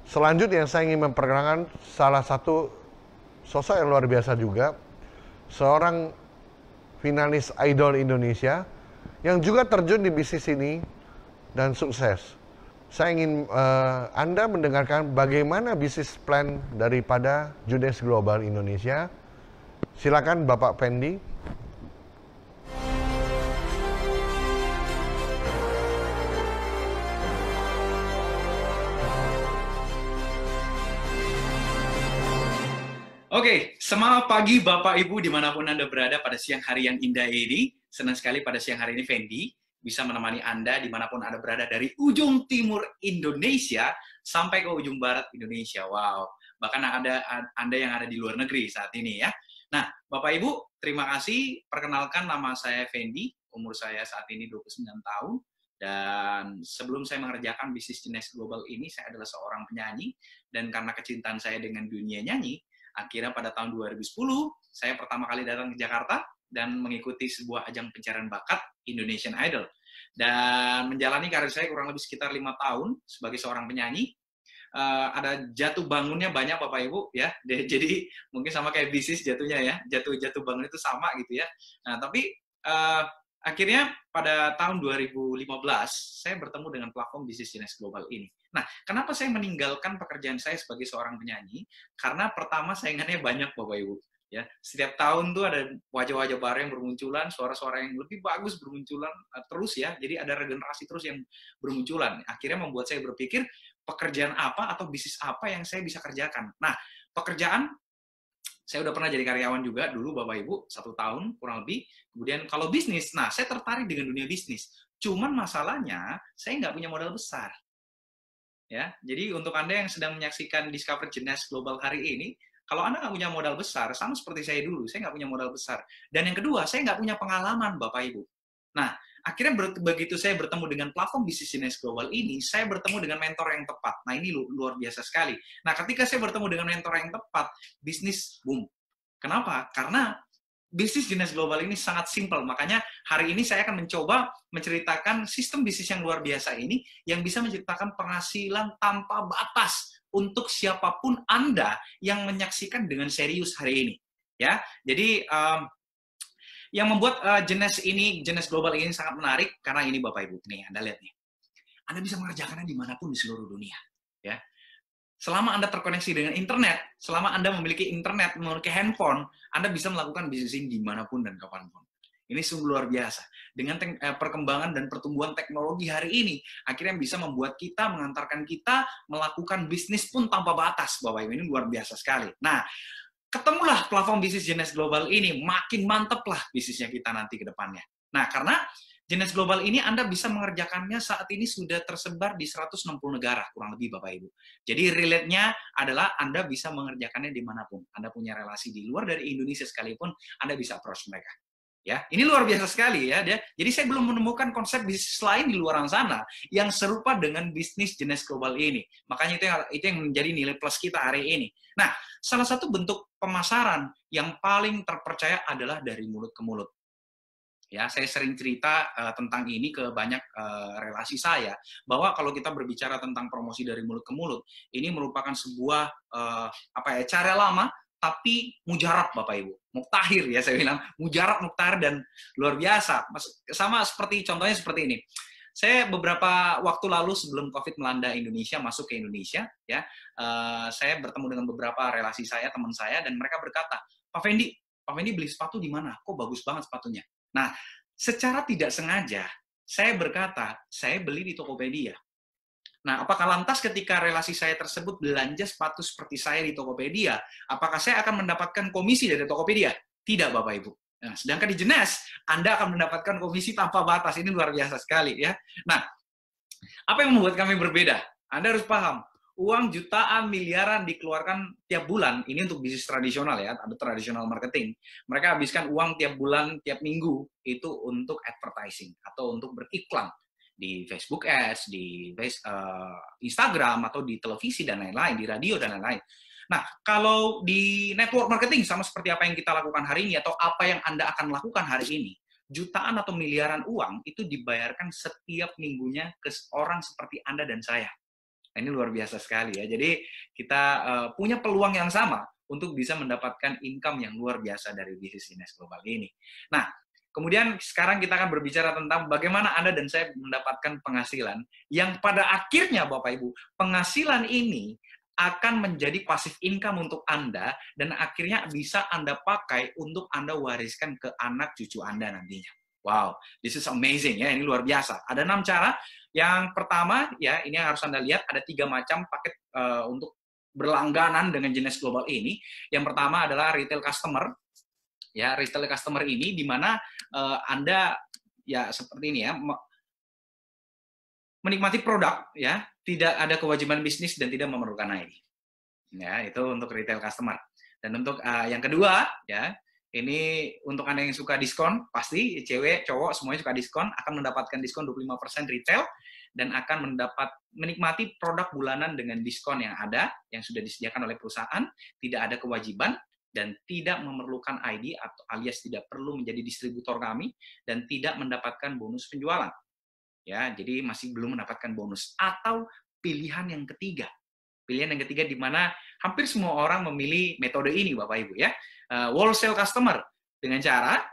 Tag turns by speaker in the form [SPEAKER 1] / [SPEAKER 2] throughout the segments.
[SPEAKER 1] Selanjutnya saya ingin memperkenalkan salah satu sosok yang luar biasa juga, seorang finalis idol Indonesia yang juga terjun di bisnis ini dan sukses. Saya ingin Anda mendengarkan bagaimana bisnis plan daripada Junes Global Indonesia. Silakan Bapak Fendi.
[SPEAKER 2] Oke, semangat pagi Bapak Ibu dimanapun Anda berada pada siang hari yang indah ini. Senang sekali pada siang hari ini Fendi bisa menemani Anda dimanapun Anda berada dari ujung timur Indonesia sampai ke ujung barat Indonesia. Wow, bahkan ada Anda yang ada di luar negeri saat ini ya. Nah, Bapak Ibu, terima kasih. Perkenalkan, nama saya Fendi, umur saya saat ini 29 tahun. Dan sebelum saya mengerjakan bisnis Junes Global ini, saya adalah seorang penyanyi. Dan karena kecintaan saya dengan dunia nyanyi, akhirnya pada tahun 2010, saya pertama kali datang ke Jakarta dan mengikuti sebuah ajang pencarian bakat Indonesian Idol. Dan menjalani karir saya kurang lebih sekitar 5 tahun sebagai seorang penyanyi. Ada jatuh bangunnya banyak Bapak Ibu ya. Jadi mungkin sama kayak bisnis jatuhnya ya. Jatuh bangun itu sama gitu ya. Nah, tapi akhirnya pada tahun 2015 saya bertemu dengan platform bisnis Junes Global ini. Nah, kenapa saya meninggalkan pekerjaan saya sebagai seorang penyanyi? Karena pertama saingannya banyak Bapak Ibu. Ya, setiap tahun tuh ada wajah-wajah baru yang bermunculan, suara-suara yang lebih bagus bermunculan terus ya. Jadi ada regenerasi terus yang bermunculan. Akhirnya membuat saya berpikir pekerjaan apa atau bisnis apa yang saya bisa kerjakan. Nah, pekerjaan saya udah pernah jadi karyawan juga dulu Bapak Ibu, 1 tahun kurang lebih. Kemudian kalau bisnis, nah saya tertarik dengan dunia bisnis. Cuman masalahnya saya nggak punya modal besar. Ya, jadi untuk Anda yang sedang menyaksikan Discover Junes Global hari ini, kalau Anda nggak punya modal besar, sama seperti saya dulu, saya nggak punya modal besar. Dan yang kedua, saya nggak punya pengalaman, Bapak Ibu. Nah, akhirnya begitu saya bertemu dengan platform bisnis Junes Global ini, saya bertemu dengan mentor yang tepat. Nah, ini luar biasa sekali. Nah, ketika saya bertemu dengan mentor yang tepat, bisnis boom. Kenapa? Karena bisnis Junes Global ini sangat simpel. Makanya hari ini saya akan mencoba menceritakan sistem bisnis yang luar biasa ini yang bisa menciptakan penghasilan tanpa batas untuk siapapun Anda yang menyaksikan dengan serius hari ini. Ya, jadi yang membuat Junes Global ini sangat menarik karena ini Bapak Ibu nih, Anda lihat nih, Anda bisa mengerjakannya dimanapun di seluruh dunia. Ya, selama Anda terkoneksi dengan internet, selama Anda memiliki internet, memiliki handphone, Anda bisa melakukan bisnis ini dimanapun dan kapanpun. Ini sungguh luar biasa. Dengan perkembangan dan pertumbuhan teknologi hari ini, akhirnya bisa membuat kita, mengantarkan kita melakukan bisnis pun tanpa batas. Bapak Ibu, ini luar biasa sekali. Nah, ketemulah platform bisnis Junes Global ini, makin mantep lah bisnisnya kita nanti ke depannya. Nah, karena Junes Global ini Anda bisa mengerjakannya saat ini sudah tersebar di 160 negara, kurang lebih Bapak Ibu. Jadi relate-nya adalah Anda bisa mengerjakannya dimanapun. Anda punya relasi di luar dari Indonesia sekalipun, Anda bisa approach mereka. Ya, ini luar biasa sekali ya. Jadi saya belum menemukan konsep bisnis lain di luar sana yang serupa dengan bisnis Junes Global ini. Makanya itu yang menjadi nilai plus kita hari ini. Nah, salah satu bentuk pemasaran yang paling terpercaya adalah dari mulut ke mulut. Ya, saya sering cerita tentang ini ke banyak relasi saya, bahwa kalau kita berbicara tentang promosi dari mulut ke mulut, ini merupakan sebuah cara lama tapi mujarab Bapak Ibu. Muktahir ya saya bilang, mujarab, muktahir dan luar biasa. Sama seperti contohnya seperti ini. Saya beberapa waktu lalu sebelum COVID melanda Indonesia, masuk ke Indonesia, ya, saya bertemu dengan beberapa relasi saya, teman saya, dan mereka berkata, Pak Fendi beli sepatu di mana? Kok bagus banget sepatunya? Nah, secara tidak sengaja, saya berkata, saya beli di Tokopedia. Nah, apakah lantas ketika relasi saya tersebut belanja sepatu seperti saya di Tokopedia, apakah saya akan mendapatkan komisi dari Tokopedia? Tidak, Bapak Ibu. Nah, sedangkan di Junes, Anda akan mendapatkan komisi tanpa batas. Ini luar biasa sekali ya. Nah, apa yang membuat kami berbeda? Anda harus paham, uang jutaan, miliaran dikeluarkan tiap bulan, ini untuk bisnis tradisional ya, ada tradisional marketing. Mereka habiskan uang tiap bulan, tiap minggu, itu untuk advertising, atau untuk beriklan di Facebook Ads, di Instagram, atau di televisi dan lain-lain, di radio dan lain-lain. Nah, kalau di network marketing, sama seperti apa yang kita lakukan hari ini, atau apa yang Anda akan lakukan hari ini, jutaan atau miliaran uang itu dibayarkan setiap minggunya ke orang seperti Anda dan saya. Nah, ini luar biasa sekali ya. Jadi kita punya peluang yang sama untuk bisa mendapatkan income yang luar biasa dari bisnis Ines Global ini. Nah, kemudian sekarang kita akan berbicara tentang bagaimana Anda dan saya mendapatkan penghasilan yang pada akhirnya Bapak Ibu, penghasilan ini akan menjadi passive income untuk Anda dan akhirnya bisa Anda pakai untuk Anda wariskan ke anak cucu Anda nantinya. Wow, this is amazing ya, ini luar biasa. Ada 6 cara. Yang pertama ya, ini yang harus Anda lihat, ada 3 macam paket untuk berlangganan dengan jenis global ini. Yang pertama adalah retail customer. Ya, retail customer ini di mana Anda ya seperti ini ya, menikmati produk ya, tidak ada kewajiban bisnis dan tidak memerlukan ID. Ya, itu untuk retail customer. Dan untuk yang kedua ya, ini untuk Anda yang suka diskon, pasti cewek, cowok semuanya suka diskon, akan mendapatkan diskon 25% retail dan akan menikmati produk bulanan dengan diskon yang ada, yang sudah disediakan oleh perusahaan, tidak ada kewajiban dan tidak memerlukan ID atau alias tidak perlu menjadi distributor kami dan tidak mendapatkan bonus penjualan. Ya, jadi masih belum mendapatkan bonus. Atau pilihan yang ketiga. Pilihan yang ketiga di mana hampir semua orang memilih metode ini, Bapak Ibu ya. Wholesale customer dengan cara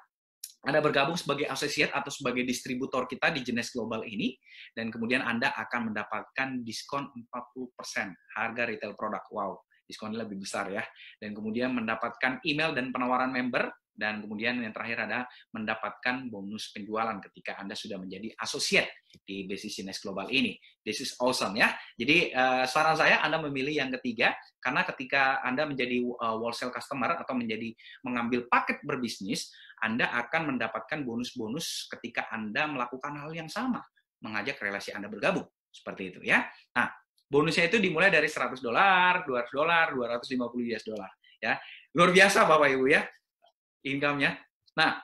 [SPEAKER 2] Anda bergabung sebagai associate atau sebagai distributor kita di jenis global ini dan kemudian Anda akan mendapatkan diskon 40% harga retail produk. Wow, diskonnya lebih besar ya. Dan kemudian mendapatkan email dan penawaran member. Dan kemudian yang terakhir ada mendapatkan bonus penjualan ketika Anda sudah menjadi associate di bisnis Ines Global ini. This is awesome ya. Jadi saran saya Anda memilih yang ketiga karena ketika Anda menjadi wholesale customer atau mengambil paket berbisnis, Anda akan mendapatkan bonus-bonus ketika Anda melakukan hal yang sama, mengajak relasi Anda bergabung. Seperti itu ya. Nah, bonusnya itu dimulai dari $100, $200, $250 ya. Luar biasa Bapak Ibu ya. Income-nya. Nah,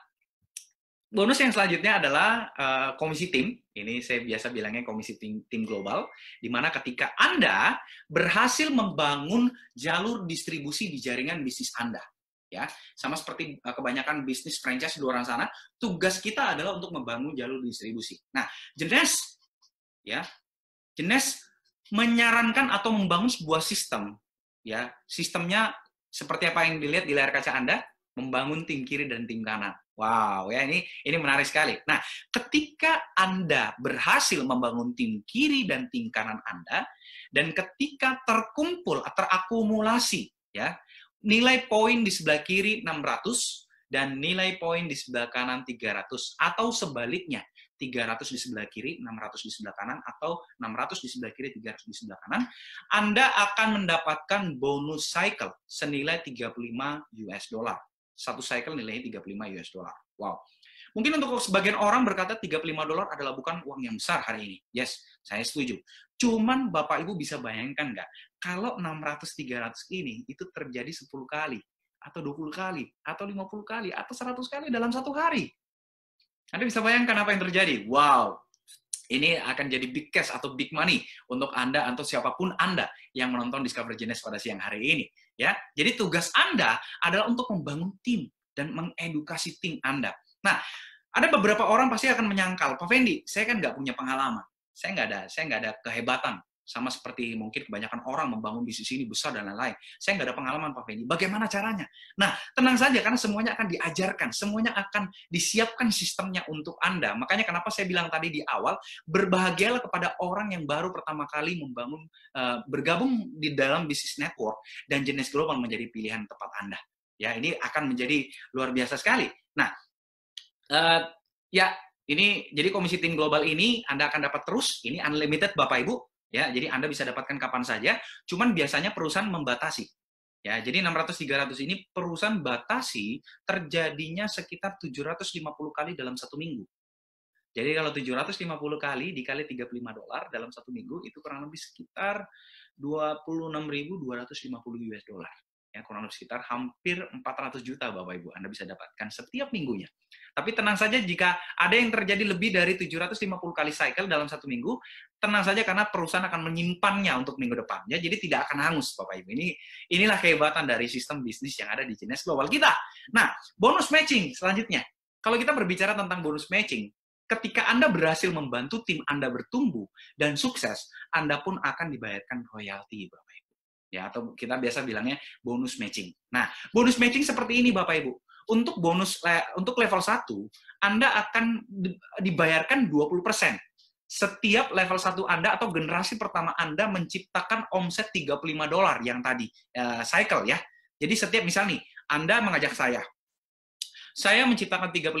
[SPEAKER 2] bonus yang selanjutnya adalah komisi tim. Ini saya biasa bilangnya komisi tim global, di mana ketika Anda berhasil membangun jalur distribusi di jaringan bisnis Anda. Ya, sama seperti kebanyakan bisnis franchise di luar sana, tugas kita adalah untuk membangun jalur distribusi. Nah, Jenes menyarankan atau membangun sebuah sistem. Ya, sistemnya seperti apa yang dilihat di layar kaca Anda, membangun tim kiri dan tim kanan. Wow, ya ini menarik sekali. Nah, ketika Anda berhasil membangun tim kiri dan tim kanan Anda, dan ketika terkumpul, terakumulasi, ya, nilai poin di sebelah kiri 600 dan nilai poin di sebelah kanan 300, atau sebaliknya, 300 di sebelah kiri, 600 di sebelah kanan, atau 600 di sebelah kiri, 300 di sebelah kanan, Anda akan mendapatkan bonus cycle senilai $35. Satu cycle nilainya $35. Wow. Mungkin untuk sebagian orang berkata $35 adalah bukan uang yang besar hari ini. Yes, saya setuju. Cuman Bapak Ibu bisa bayangkan nggak, kalau 600-300 ini itu terjadi 10 kali, atau 20 kali, atau 50 kali, atau 100 kali dalam satu hari. Anda bisa bayangkan apa yang terjadi. Wow. Ini akan jadi big cash atau big money untuk Anda atau siapapun Anda yang menonton Discover Jenes pada siang hari ini. Ya, jadi tugas Anda adalah untuk membangun tim dan mengedukasi tim Anda. Nah, ada beberapa orang pasti akan menyangkal, Pak Fendi, saya kan nggak punya pengalaman, saya nggak ada kehebatan, sama seperti mungkin kebanyakan orang membangun bisnis ini besar dan lain-lain. Saya nggak ada pengalaman, Pak Fendi. Bagaimana caranya? Nah, tenang saja karena semuanya akan diajarkan, semuanya akan disiapkan sistemnya untuk Anda. Makanya kenapa saya bilang tadi di awal, berbahagialah kepada orang yang baru pertama kali bergabung di dalam bisnis network dan jenis global menjadi pilihan tepat Anda. Ya, ini akan menjadi luar biasa sekali. Nah, ini jadi komisi tim global ini Anda akan dapat terus, ini unlimited Bapak Ibu. Ya, jadi Anda bisa dapatkan kapan saja, cuman biasanya perusahaan membatasi. Ya, jadi 600-300 ini perusahaan batasi terjadinya sekitar 750 kali dalam satu minggu. Jadi kalau 750 kali dikali $35 dalam satu minggu, itu kurang lebih sekitar $26.250. Ya, kurang lebih sekitar hampir 400 juta Bapak Ibu Anda bisa dapatkan setiap minggunya. Tapi tenang saja jika ada yang terjadi lebih dari 750 kali cycle dalam satu minggu, tenang saja karena perusahaan akan menyimpannya untuk minggu depan. Ya, jadi tidak akan hangus Bapak Ibu. Inilah kehebatan dari sistem bisnis yang ada di Jenes Global kita. Nah, bonus matching selanjutnya. Kalau kita berbicara tentang bonus matching, ketika Anda berhasil membantu tim Anda bertumbuh dan sukses, Anda pun akan dibayarkan royalti, Bapak Ibu. Ya, atau kita biasa bilangnya bonus matching. Nah, bonus matching seperti ini, Bapak Ibu. Untuk untuk level 1, Anda akan dibayarkan 20%. Setiap level 1 Anda atau generasi pertama Anda menciptakan omset $35 yang tadi cycle ya. Jadi setiap misal nih, Anda mengajak saya menciptakan $35,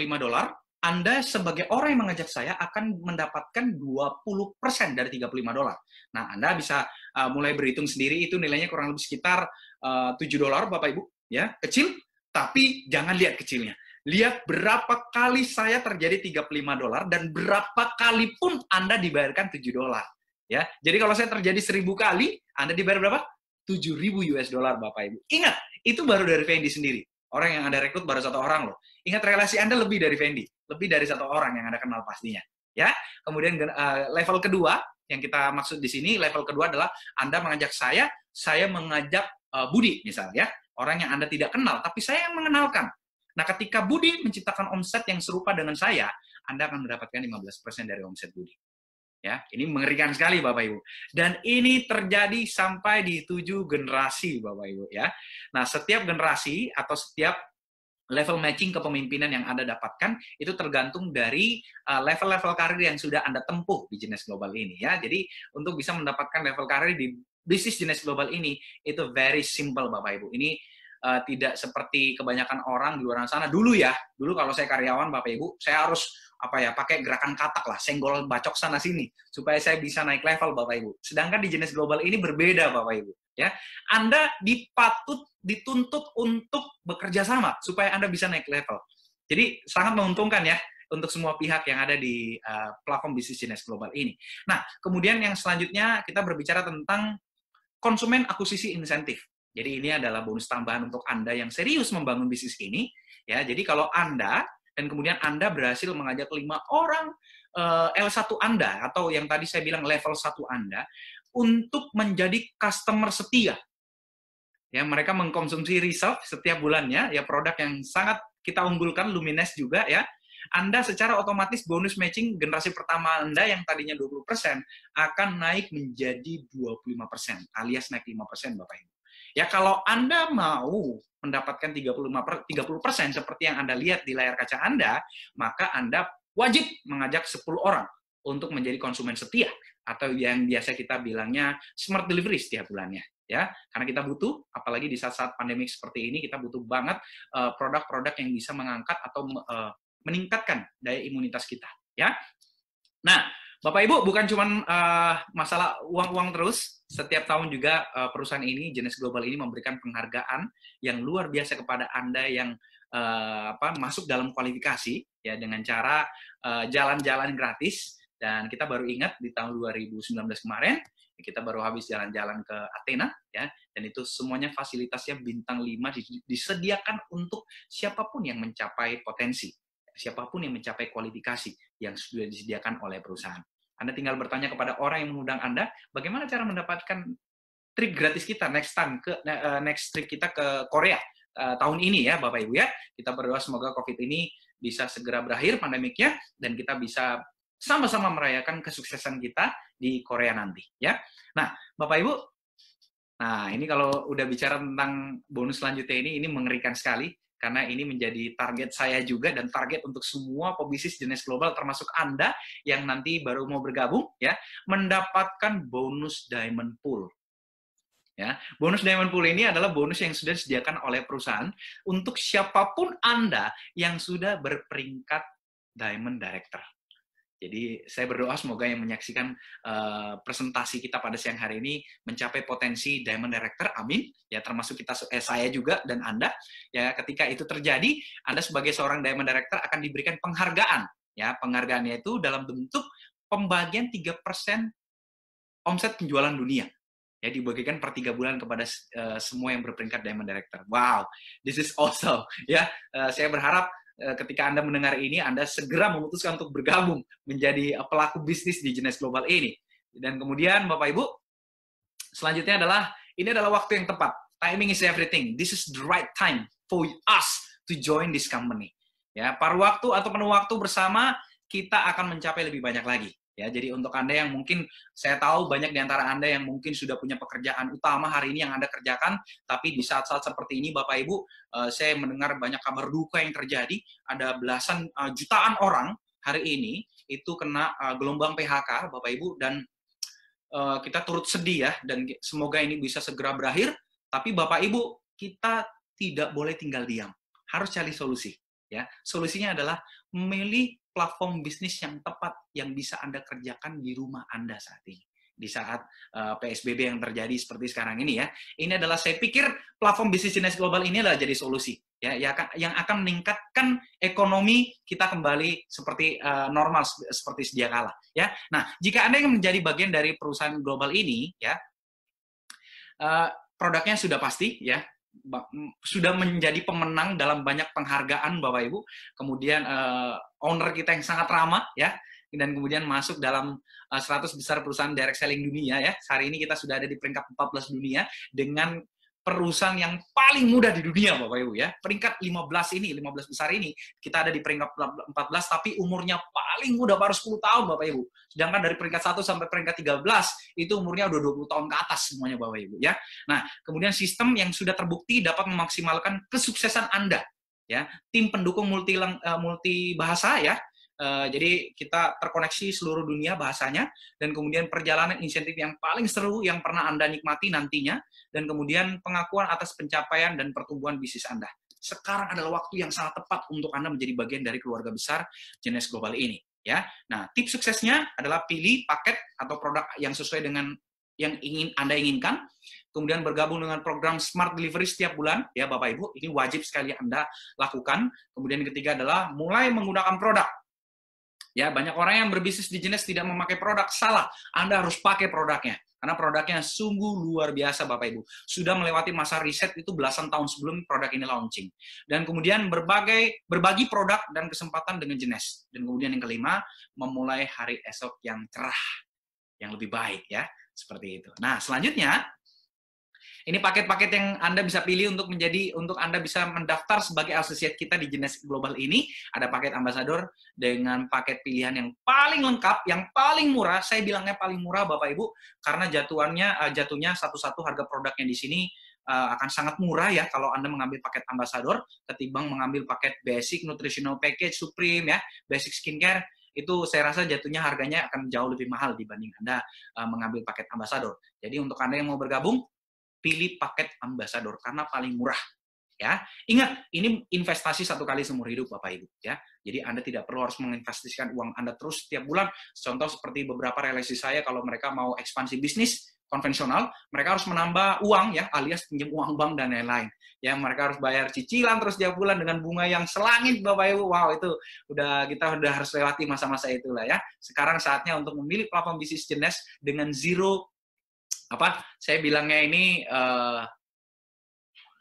[SPEAKER 2] Anda sebagai orang yang mengajak saya akan mendapatkan 20% dari $35. Nah, Anda bisa mulai berhitung sendiri, itu nilainya kurang lebih sekitar $7, Bapak Ibu, ya, kecil, tapi jangan lihat kecilnya. Lihat berapa kali saya terjadi $35 dan berapa kali pun Anda dibayarkan $7. Ya, jadi kalau saya terjadi 1000 kali, Anda dibayar berapa? $7.000 Bapak Ibu. Ingat, itu baru dari Fendi sendiri. Orang yang Anda rekrut baru 1 orang loh. Ingat, relasi Anda lebih dari Fendi, lebih dari 1 orang yang Anda kenal pastinya. Ya, kemudian level kedua yang kita maksud di sini, level kedua adalah Anda mengajak saya mengajak Budi misalnya, orang yang Anda tidak kenal, tapi saya yang mengenalkan. Nah, ketika Budi menciptakan omset yang serupa dengan saya, Anda akan mendapatkan 15% dari omset Budi. Ya, ini mengerikan sekali Bapak Ibu. Dan ini terjadi sampai di 7 generasi Bapak Ibu ya. Nah, setiap generasi atau setiap level matching kepemimpinan yang Anda dapatkan itu tergantung dari level-level karir yang sudah Anda tempuh di Genius Global ini ya. Jadi untuk bisa mendapatkan level karir di bisnis Genius Global ini itu very simple Bapak Ibu. Ini tidak seperti kebanyakan orang di luar sana. Dulu kalau saya karyawan Bapak Ibu, saya harus pakai gerakan katak lah, senggol bacok sana sini supaya saya bisa naik level Bapak Ibu. Sedangkan di Genius Global ini berbeda Bapak Ibu, ya. Anda dituntut untuk bekerja sama supaya Anda bisa naik level. Jadi sangat menguntungkan ya untuk semua pihak yang ada di platform bisnis Genius Global ini. Nah, kemudian yang selanjutnya kita berbicara tentang konsumen akuisisi insentif. Jadi ini adalah bonus tambahan untuk Anda yang serius membangun bisnis ini. Ya, jadi kalau Anda dan kemudian Anda berhasil mengajak 5 orang L1 Anda, atau yang tadi saya bilang level 1 Anda, untuk menjadi customer setia. Ya, mereka mengkonsumsi Resolve setiap bulannya, ya produk yang sangat kita unggulkan, Lumines juga ya. Anda secara otomatis bonus matching generasi pertama Anda yang tadinya 20% akan naik menjadi 25%, alias naik 5% Bapak Ibu. Ya, kalau Anda mau mendapatkan 30% seperti yang Anda lihat di layar kaca Anda, maka Anda wajib mengajak 10 orang untuk menjadi konsumen setia, atau yang biasa kita bilangnya smart delivery setiap bulannya. Ya, karena kita butuh, apalagi di saat-saat pandemik seperti ini, kita butuh banget produk-produk yang bisa mengangkat atau meningkatkan daya imunitas kita. Ya, nah, Bapak Ibu, bukan cuma masalah uang-uang terus. Setiap tahun juga perusahaan ini, Genius Global ini memberikan penghargaan yang luar biasa kepada Anda yang masuk dalam kualifikasi ya dengan cara jalan-jalan gratis. Dan kita baru ingat di tahun 2019 kemarin, kita baru habis jalan-jalan ke Athena ya, dan itu semuanya fasilitasnya bintang 5 disediakan untuk siapapun yang mencapai potensi. Siapapun yang mencapai kualifikasi yang sudah disediakan oleh perusahaan. Anda tinggal bertanya kepada orang yang mengundang Anda, bagaimana cara mendapatkan trip gratis kita next trip kita ke Korea tahun ini ya Bapak Ibu ya. Kita berdoa semoga COVID ini bisa segera berakhir pandemiknya dan kita bisa sama-sama merayakan kesuksesan kita di Korea nanti ya. Nah, Bapak Ibu, nah ini kalau udah bicara tentang bonus selanjutnya ini mengerikan sekali. Karena ini menjadi target saya juga dan target untuk semua pebisnis Genius Global termasuk Anda yang nanti baru mau bergabung ya, mendapatkan bonus Diamond Pool. Ya, bonus Diamond Pool ini adalah bonus yang sudah disediakan oleh perusahaan untuk siapapun Anda yang sudah berperingkat Diamond Director. Jadi saya berdoa semoga yang menyaksikan presentasi kita pada siang hari ini mencapai potensi Diamond Director, amin. Ya, termasuk saya juga dan Anda. Ya, ketika itu terjadi, Anda sebagai seorang Diamond Director akan diberikan penghargaan. Ya, penghargaannya itu dalam bentuk pembagian 3% omset penjualan dunia. Ya, dibagikan per 3 bulan kepada semua yang berperingkat Diamond Director. Wow, this is awesome. Ya, saya berharap ketika Anda mendengar ini, Anda segera memutuskan untuk bergabung menjadi pelaku bisnis di Genius Global ini. Dan kemudian, Bapak Ibu, selanjutnya ini adalah waktu yang tepat. Timing is everything. This is the right time for us to join this company. Ya, paruh waktu atau penuh waktu bersama kita akan mencapai lebih banyak lagi. Ya, jadi untuk Anda yang mungkin, saya tahu banyak di antara Anda yang mungkin sudah punya pekerjaan utama hari ini yang Anda kerjakan, tapi di saat-saat seperti ini, Bapak Ibu, saya mendengar banyak kabar duka yang terjadi, ada belasan jutaan orang hari ini itu kena gelombang PHK, Bapak Ibu, dan kita turut sedih ya, dan semoga ini bisa segera berakhir, tapi Bapak Ibu, kita tidak boleh tinggal diam, harus cari solusi. Ya, solusinya adalah memilih platform bisnis yang tepat yang bisa Anda kerjakan di rumah Anda saat ini. Di saat PSBB yang terjadi seperti sekarang ini ya. Ini adalah, saya pikir platform bisnis jenis global ini adalah jadi solusi ya, yang akan meningkatkan ekonomi kita kembali seperti normal seperti sedia kala ya. Nah, jika Anda ingin menjadi bagian dari perusahaan global ini ya, produknya sudah pasti ya, sudah menjadi pemenang dalam banyak penghargaan Bapak Ibu, kemudian owner kita yang sangat ramah ya, dan kemudian masuk dalam 100 besar perusahaan direct selling dunia ya. Hari ini kita sudah ada di peringkat 14 dunia dengan perusahaan yang paling mudah di dunia Bapak Ibu ya. Peringkat 15 ini, 15 besar ini, kita ada di peringkat 14 tapi umurnya paling muda baru 10 tahun Bapak Ibu. Sedangkan dari peringkat 1 sampai peringkat 13 itu umurnya udah 20 tahun ke atas semuanya Bapak Ibu ya. Nah, kemudian sistem yang sudah terbukti dapat memaksimalkan kesuksesan Anda ya. Tim pendukung multi bahasa ya. Jadi kita terkoneksi seluruh dunia bahasanya, dan kemudian perjalanan insentif yang paling seru yang pernah Anda nikmati nantinya, dan kemudian pengakuan atas pencapaian dan pertumbuhan bisnis Anda. Sekarang adalah waktu yang sangat tepat untuk Anda menjadi bagian dari keluarga besar Jenes Global ini. Ya, nah tips suksesnya adalah pilih paket atau produk yang sesuai dengan yang Anda inginkan, kemudian bergabung dengan program Smart Delivery setiap bulan, ya Bapak Ibu, ini wajib sekali Anda lakukan. Kemudian yang ketiga adalah mulai menggunakan produk. Ya, banyak orang yang berbisnis di Jenes tidak memakai produk, salah. Anda harus pakai produknya. Karena produknya sungguh luar biasa, Bapak Ibu. Sudah melewati masa riset itu belasan tahun sebelum produk ini launching. Dan kemudian berbagi produk dan kesempatan dengan Jenes. Dan kemudian yang kelima, memulai hari esok yang cerah, yang lebih baik ya. Seperti itu. Nah, selanjutnya, ini paket-paket yang Anda bisa pilih untuk Anda bisa mendaftar sebagai associate kita di Jenes Global ini. Ada paket ambassador dengan paket pilihan yang paling lengkap, yang paling murah. Saya bilangnya paling murah Bapak Ibu, karena jatuhnya satu-satu harga produknya di sini akan sangat murah ya kalau Anda mengambil paket ambassador ketimbang mengambil paket basic nutritional package Supreme ya, basic skincare. Itu saya rasa jatuhnya harganya akan jauh lebih mahal dibanding Anda mengambil paket ambassador. Jadi untuk Anda yang mau bergabung, pilih paket ambassador karena paling murah ya. Ingat, ini investasi satu kali seumur hidup Bapak Ibu ya. Jadi Anda tidak perlu harus menginvestasikan uang Anda terus setiap bulan. Contoh seperti beberapa relasi saya, kalau mereka mau ekspansi bisnis konvensional, mereka harus menambah uang ya, alias pinjam uang bank dan lain-lain. Ya, mereka harus bayar cicilan terus setiap bulan dengan bunga yang selangit Bapak Ibu. Wow, itu kita udah harus lewati masa-masa itulah ya. Sekarang saatnya untuk memilih platform bisnis Jenes dengan saya bilangnya ini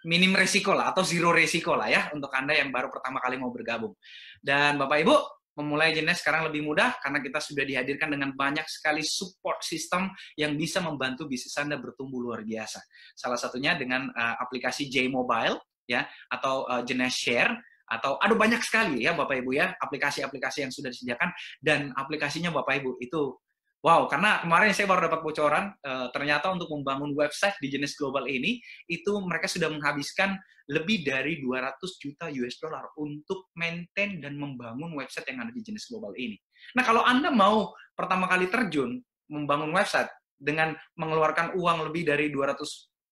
[SPEAKER 2] minim resiko lah, atau zero resiko lah ya, untuk Anda yang baru pertama kali mau bergabung. Dan Bapak Ibu, memulai Jenes sekarang lebih mudah, karena kita sudah dihadirkan dengan banyak sekali support system yang bisa membantu bisnis Anda bertumbuh luar biasa. Salah satunya dengan aplikasi J Mobile, ya, atau Jenes Share, atau ada banyak sekali ya Bapak Ibu ya, aplikasi-aplikasi yang sudah disediakan, dan aplikasinya Bapak Ibu itu wow, karena kemarin saya baru dapat bocoran, ternyata untuk membangun website di Jenes Global ini, itu mereka sudah menghabiskan lebih dari 200 juta US dollar untuk maintain dan membangun website yang ada di Jenes Global ini. Nah, kalau Anda mau pertama kali terjun membangun website dengan mengeluarkan uang lebih dari 200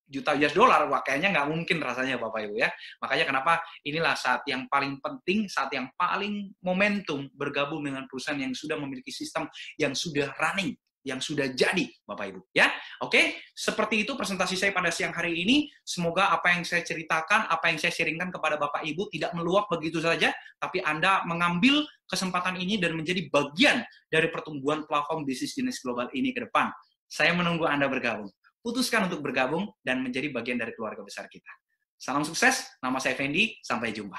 [SPEAKER 2] juta US dollar, wah kayaknya nggak mungkin rasanya Bapak Ibu ya. Makanya kenapa inilah saat yang paling penting, saat yang paling momentum bergabung dengan perusahaan yang sudah memiliki sistem yang sudah running, yang sudah jadi Bapak Ibu ya. Oke, seperti itu presentasi saya pada siang hari ini. Semoga apa yang saya ceritakan, apa yang saya sharingkan kepada Bapak Ibu tidak meluap begitu saja, tapi Anda mengambil kesempatan ini dan menjadi bagian dari pertumbuhan platform bisnis Jenes Global ini ke depan. Saya menunggu Anda bergabung. Putuskan untuk bergabung dan menjadi bagian dari keluarga besar kita. Salam sukses, nama saya Fendi, sampai jumpa.